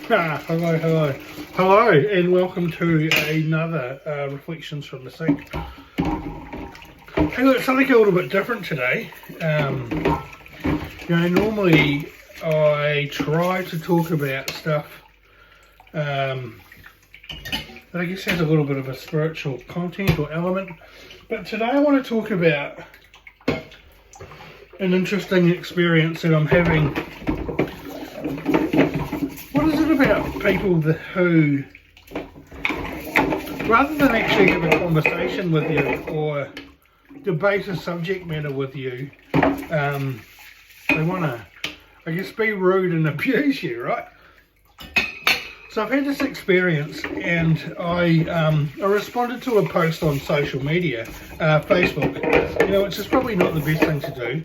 Hello, and welcome to another Reflections from the Sink. Hey, look, something a little bit different today. Normally I try to talk about stuff that I guess has a little bit of a spiritual content or element, but today I want to talk about an interesting experience that I'm having. What is it about people who, rather than actually have a conversation with you or debate a subject matter with you, they want to, I guess, be rude and abuse you, right? So I've had this experience, and I responded to a post on social media, Facebook, which is probably not the best thing to do,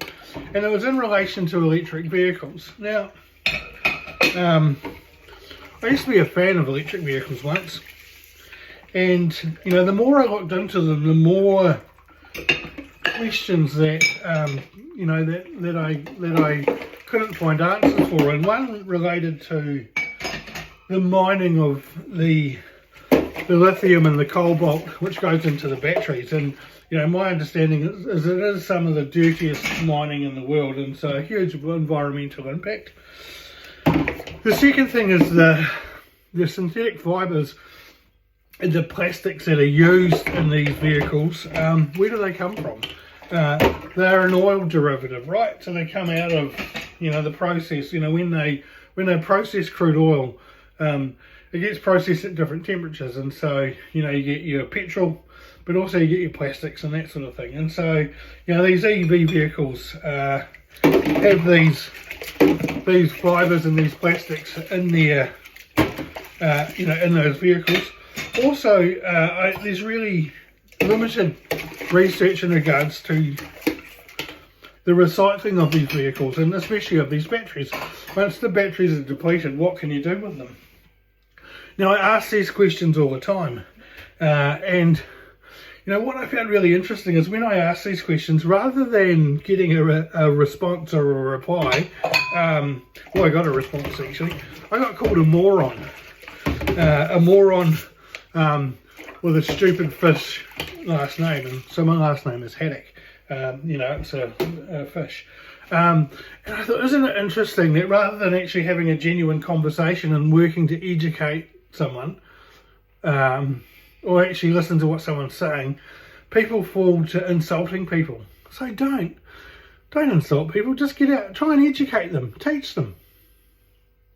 and it was in relation to electric vehicles. Now, I used to be a fan of electric vehicles once, and the more I looked into them, the more questions that that I couldn't find answers for, and one related to the mining of the lithium and the cobalt which goes into the batteries. And my understanding is it is some of the dirtiest mining in the world, and so a huge environmental impact. The second thing is the synthetic fibres and the plastics that are used in these vehicles. Where do they come from? They're an oil derivative, right? So they come out of the process. When they process crude oil, it gets processed at different temperatures, and so you get your petrol, but also you get your plastics and that sort of thing. And so these EV vehicles have these fibres and these plastics in their in those vehicles. Also, there's really limited research in regards to the recycling of these vehicles, and especially of these batteries. Once the batteries are depleted, what can you do with them? Now, I ask these questions all the time, and what I found really interesting is when I ask these questions, rather than getting a response or a reply, I got a response actually. I got called a moron. With a stupid fish last name, and so my last name is Haddock. It's a fish. And I thought, isn't it interesting that rather than actually having a genuine conversation and working to educate someone, or actually listen to what someone's saying, people fall to insulting people. So don't insult people, just get out, try and educate them, teach them.